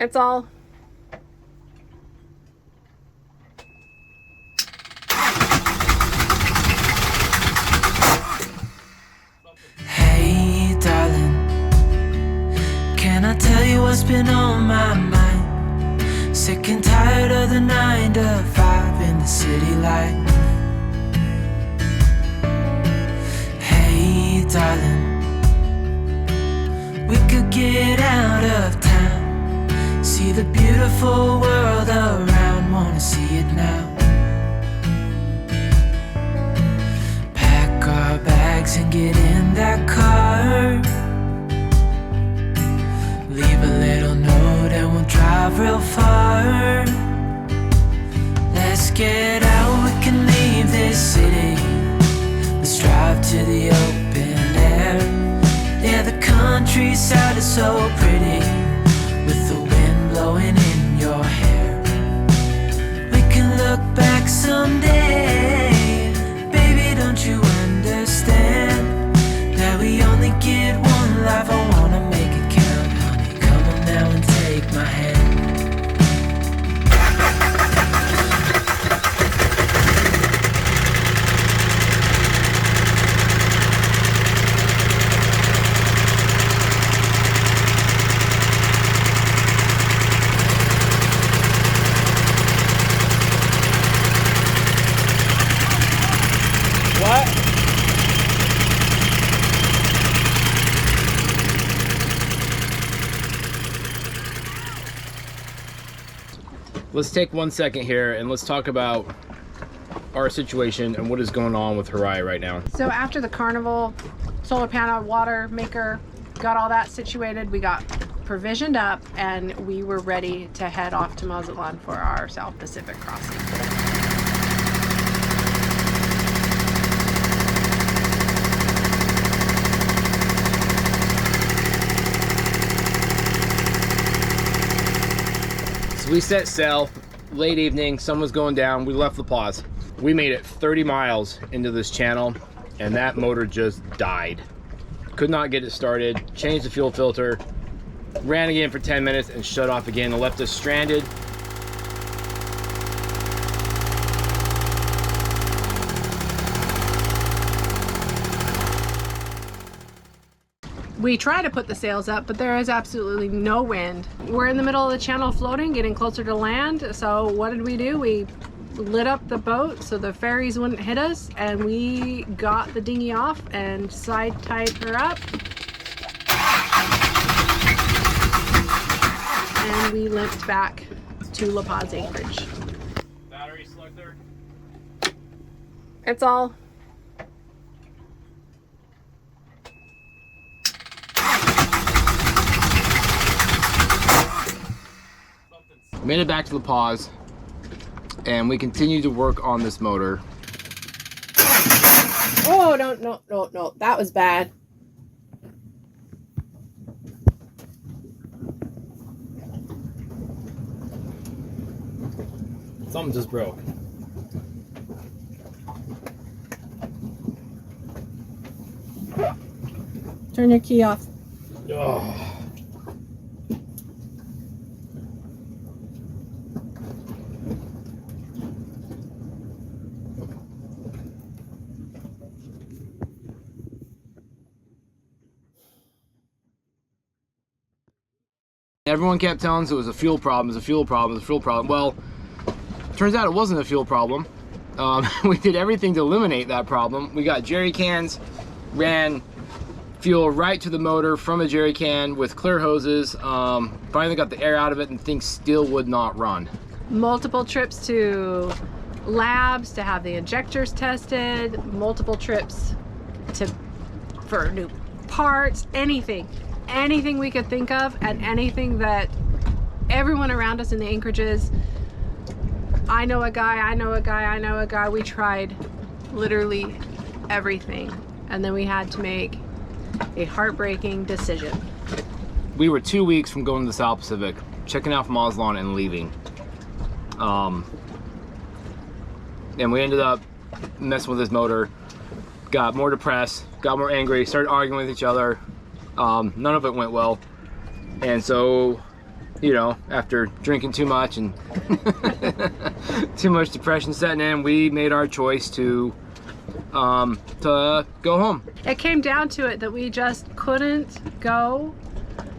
It's all. Hey, darling, can I tell you what's been on my mind? Sick and tired of the 9 to 5 in the city life. Hey, darling, we could get out of town, see the beautiful world around, wanna see it now. Pack our bags and get in that car, leave a little note and we'll drive real far. Let's get out, we can leave this city, let's drive to the open air. Yeah, the countryside is so pretty, with the wind blowing in your hair. We can look back someday, baby, don't you understand that we only get one life? I wanna make it count, honey, come on now and take my hand. Let's take 1 second here and let's talk about our situation and what is going on with Harai right now. So after the carnival, solar panel, water maker, got all that situated, we got provisioned up and we were ready to head off to Mazatlán for our South Pacific crossing. We set sail, late evening, sun was going down, we left La Paz. We made it 30 miles into this channel and that motor just died. Could not get it started, changed the fuel filter, ran again for 10 minutes and shut off again and left us stranded. We try to put the sails up, but there is absolutely no wind. We're in the middle of the channel floating, getting closer to land. So what did we do? We lit up the boat so the ferries wouldn't hit us, and we got the dinghy off and side tied her up. And we limped back to La Paz anchorage. Battery selector. It's all. Made it back to La Paz and we continue to work on this motor. Oh, no, that was bad. Something just broke. Turn your key off. Oh. Everyone kept telling us it was a fuel problem, it was a fuel problem, it was a fuel problem. Well, turns out it wasn't a fuel problem. We did everything to eliminate that problem. We got jerry cans, ran fuel right to the motor from a jerry can with clear hoses. Finally got the air out of it and things still would not run. Multiple trips to labs to have the injectors tested, multiple trips for new parts, anything we could think of, and anything that everyone around us in the anchorages, I know a guy, we tried literally everything, and then we had to make a heartbreaking decision. We were 2 weeks from going to the South Pacific, checking out from Mazatlán and leaving. And we ended up messing with this motor, got more depressed, got more angry, started arguing with each other. None of it went well. And so you know, after drinking too much and too much depression setting in, we made our choice to go home. It came down to it that we just couldn't go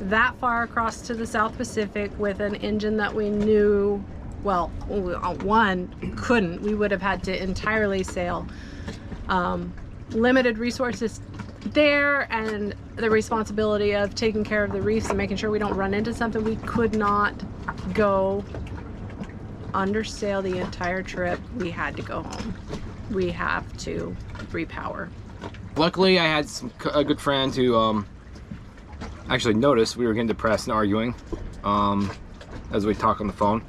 that far across to the South Pacific with an engine that we knew, well, one, couldn't. We would have had to entirely sail. Limited resources there, and the responsibility of taking care of the reefs and making sure we don't run into something. We could not go undersail the entire trip. We had to go home. We have to repower. Luckily, I had a good friend who actually noticed we were getting depressed and arguing as we talk on the phone,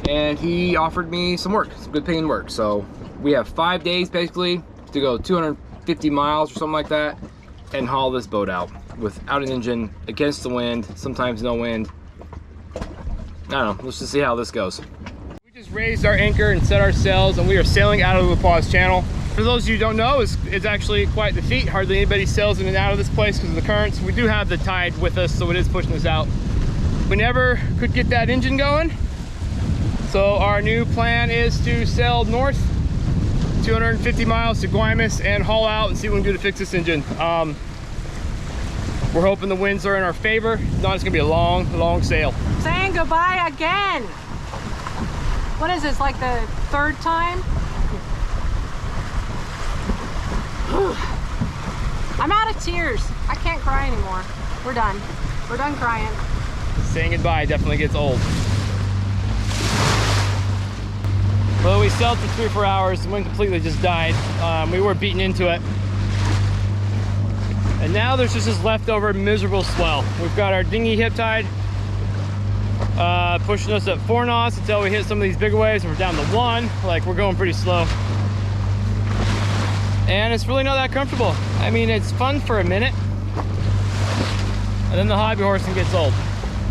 and he offered me some work, some good paying work. So we have 5 days basically to go 250 miles or something like that and haul this boat out without an engine, against the wind, sometimes no wind. I don't know, let's just see how this goes. We just raised our anchor and set our sails, and we are sailing out of the La Paz Channel. For those of you who don't know, it's actually quite the feat. Hardly anybody sails in and out of this place because of the currents. We do have the tide with us, so it is pushing us out. We never could get that engine going, so our new plan is to sail north 250 miles to Guaymas and haul out and see what we can do to fix this engine. We're hoping the winds are in our favor. If not, it's gonna be a long sail. Saying goodbye again. What is this, like the third time? I'm out of tears. I can't cry anymore. We're done. We're done crying. Saying goodbye definitely gets old. Well, we sailed for 3 or 4 hours. The wind completely just died. We were beaten into it. And now there's just this leftover miserable swell. We've got our dinghy hip tide pushing us at 4 knots until we hit some of these bigger waves, and we're down to 1. Like, we're going pretty slow. And it's really not that comfortable. I mean, it's fun for a minute, and then the hobby horsing gets old.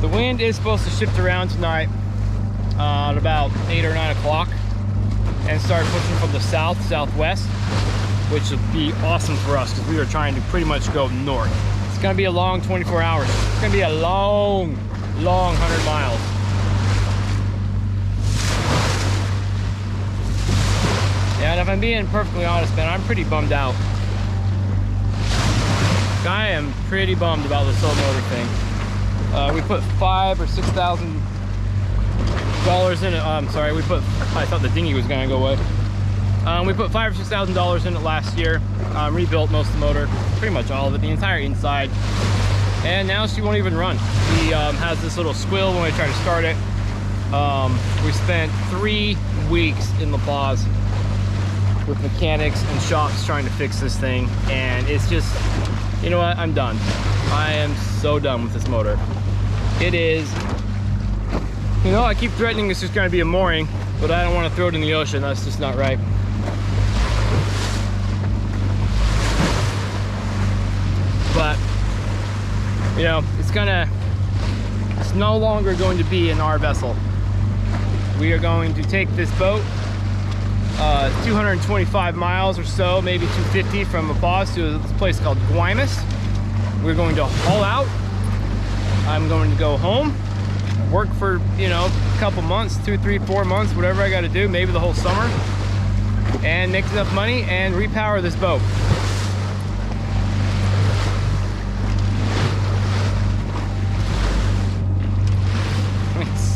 The wind is supposed to shift around tonight at about 8 or 9 o'clock and start pushing from the southwest, which would be awesome for us because we are trying to pretty much go north. It's gonna be a long 24 hours. It's gonna be a long 100 miles. Yeah, and if I'm being perfectly honest, man, I'm pretty bummed out. I am pretty bummed about this whole motor thing. We put $5,000 or $6,000 in it. I'm sorry, I thought the dinghy was gonna go away. We put $5,000 or $6,000 in it last year. Rebuilt most of the motor, pretty much all of it, the entire inside. And now she won't even run. She has this little squill when we try to start it. We spent 3 weeks in La Paz with mechanics and shops trying to fix this thing, and it's just, you know what, I'm done. I am so done with this motor. It is, you know, I keep threatening it's just going to be a mooring, but I don't want to throw it in the ocean. That's just not right. But, you know, it's no longer going to be in our vessel. We are going to take this boat 225 miles or so, maybe 250 from La Paz to a place called Guaymas. We're going to haul out. I'm going to go home, work for, you know, a couple months, 2, 3, 4 months, whatever I got to do, maybe the whole summer, and make enough money and repower this boat.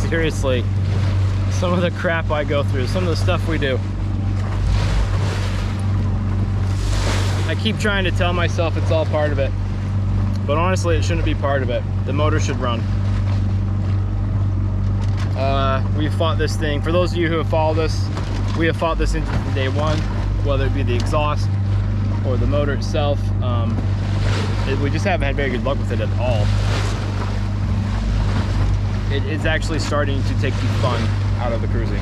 Seriously, some of the crap I go through, some of the stuff we do. I keep trying to tell myself it's all part of it, but honestly, it shouldn't be part of it. The motor should run. We fought this thing. For those of you who have followed us, we have fought this engine from day one, whether it be the exhaust or the motor itself. We just haven't had very good luck with it at all. It's actually starting to take the fun out of the cruising.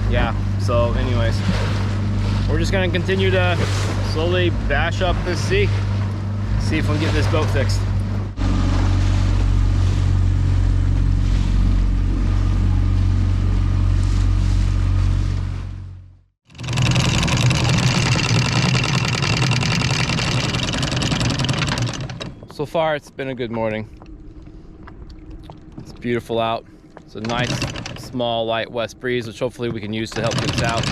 Yeah, so anyways, we're just gonna continue to slowly bash up this sea, see if we can get this boat fixed. far it's been a good morning. It's beautiful out. It's a nice, small, light west breeze, which hopefully we can use to help get us out,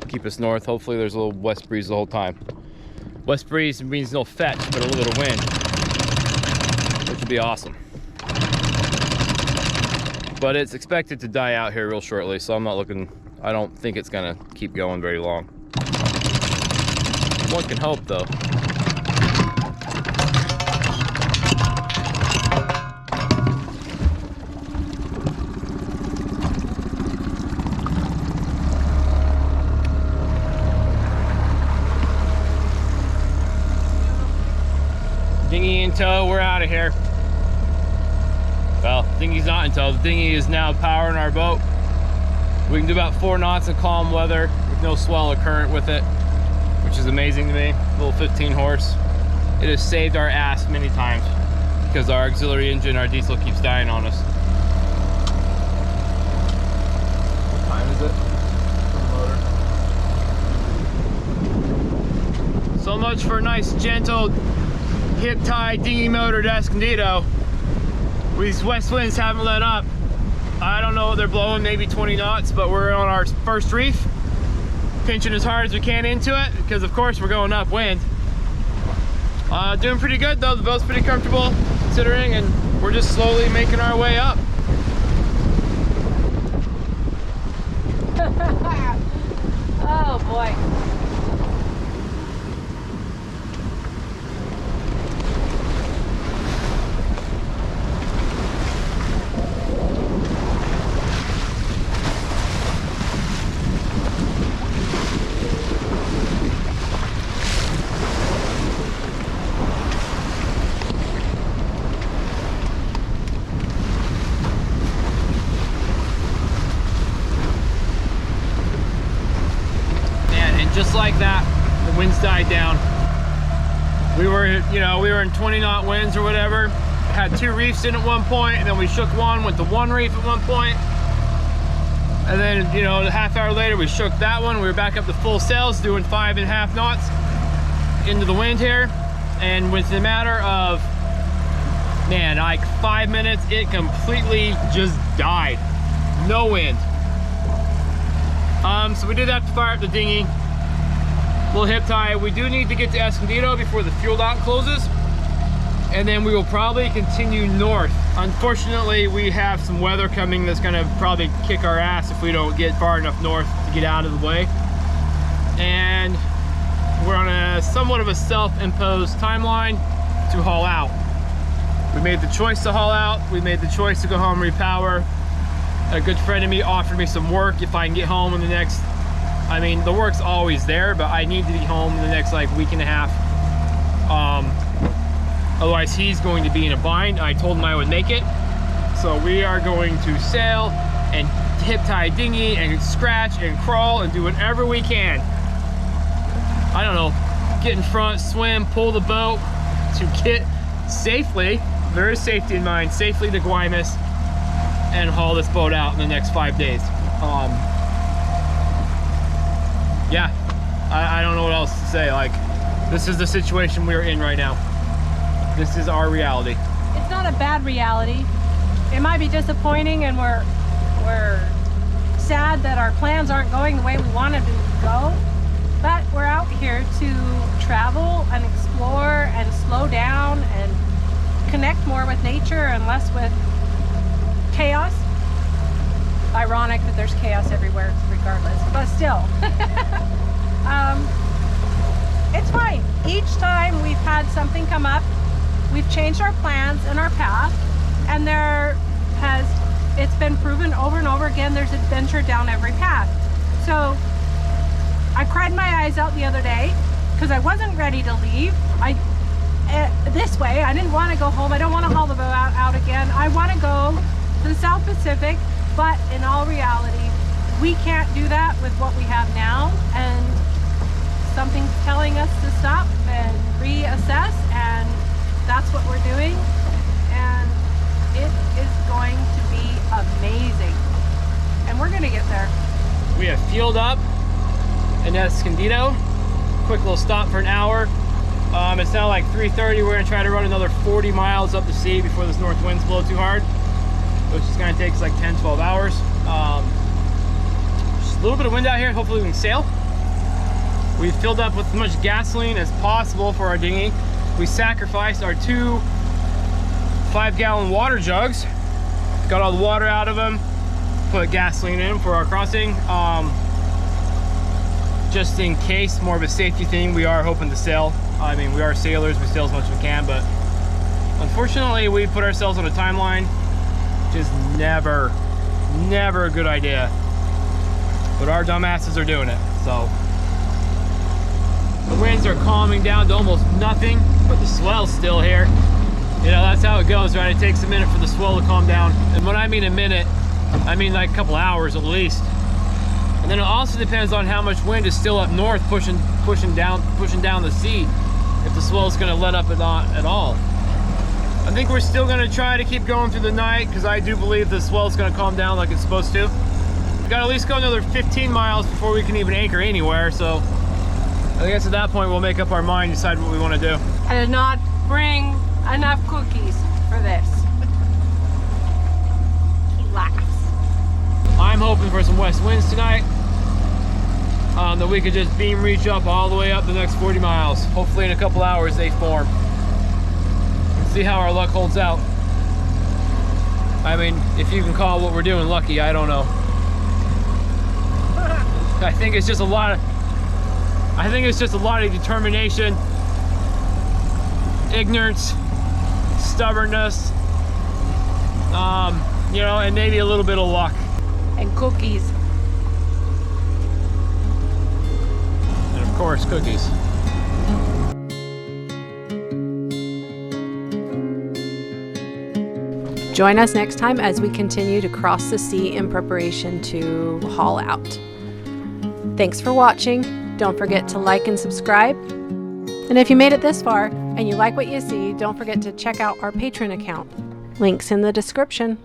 keep us north. Hopefully there's a little west breeze the whole time. West breeze means no fetch, but a little bit of wind, which would be awesome. But it's expected to die out here real shortly, so I don't think it's gonna keep going very long. One can hope, though. Dinghy in tow, we're out of here. Well, dinghy's not in tow. The dinghy is now powering our boat. We can do about 4 knots in calm weather with no swell or current with it, which is amazing to me. Little 15 horse. It has saved our ass many times because our auxiliary engine, our diesel, keeps dying on us. What time is it? So much for a nice, gentle, hip-tie, dinghy-motored Escondido. These west winds haven't let up. I don't know what they're blowing, maybe 20 knots, but we're on our first reef, pinching as hard as we can into it, because of course we're going upwind. Doing pretty good though, the boat's pretty comfortable considering, and we're just slowly making our way up. Oh boy. Just like that, the winds died down. We were in 20 knot winds or whatever. Had 2 reefs in at one point, and then we shook one, went to 1 reef at one point. And then, a half hour later, we shook that one. We were back up to full sails, doing 5.5 knots into the wind here. And within a matter of, man, like 5 minutes, it completely just died. No wind. So we did have to fire up the dinghy. Little hip tie. We do need to get to Escondido before the fuel dock closes, and then we will probably continue north. Unfortunately, we have some weather coming that's going to probably kick our ass if we don't get far enough north to get out of the way. And we're on a somewhat of a self-imposed timeline to haul out. We made the choice to haul out. We made the choice to go home and repower. A good friend of me offered me some work if I can get home in the next, the work's always there, but I need to be home in the next week and a half. Otherwise he's going to be in a bind. I told him I would make it. So we are going to sail and hip tie dinghy and scratch and crawl and do whatever we can. I don't know, get in front, swim, pull the boat to get safely, there is safety in mind, safely to Guaymas and haul this boat out in the next 5 days. Yeah, I don't know what else to say. This is the situation we're in right now. This is our reality. It's not a bad reality. It might be disappointing, and we're sad that our plans aren't going the way we wanted to go, but we're out here to travel and explore and slow down and connect more with nature and less with chaos. Ironic that there's chaos everywhere regardless, but still. It's fine. Each time we've had something come up, we've changed our plans and our path, and it's been proven over and over again there's adventure down every path. So I cried my eyes out the other day because I wasn't ready to leave. This way, I didn't want to go home. I don't want to haul the boat out again. I want to go to the South Pacific, but in all reality, we can't do that with what we have now, and something's telling us to stop and reassess, and that's what we're doing, and it is going to be amazing, and we're going to get there. We have fueled up in Escondido, quick little stop for an hour, It's now like 3:30. We're gonna try to run another 40 miles up the sea before this north winds blow too hard, which is gonna take us like 10-12 hours. Just a little bit of wind out here. Hopefully we can sail. We've filled up with as much gasoline as possible for our dinghy. We sacrificed our 2 5-gallon water jugs, got all the water out of them, put gasoline in for our crossing. Just in case, more of a safety thing. We are hoping to sail. I mean, we are sailors, we sail as much as we can, but unfortunately we put ourselves on a timeline, which is never a good idea. But our dumbasses are doing it, so. The winds are calming down to almost nothing, but the swell's still here. You know, that's how it goes, right? It takes a minute for the swell to calm down. And when I mean a minute, I mean like a couple hours at least. And then it also depends on how much wind is still up north pushing down the sea, if the swell is going to let up at all. I think we're still going to try to keep going through the night, because I do believe the swell is going to calm down like it's supposed to. We've got to at least go another 15 miles before we can even anchor anywhere, so I guess at that point we'll make up our mind, decide what we want to do. I did not bring enough cookies for this. He laughs. I'm hoping for some west winds tonight, that we could just beam reach up all the way up the next 40 miles. Hopefully in a couple hours they form. Let's see how our luck holds out. I mean, if you can call what we're doing lucky, I don't know. I think it's just a lot of determination, ignorance, stubbornness, you know, and maybe a little bit of luck. And cookies. And of course, cookies. Join us next time as we continue to cross the sea in preparation to haul out. Thanks for watching. Don't forget to like and subscribe. And if you made it this far and you like what you see, don't forget to check out our Patreon account. Links in the description.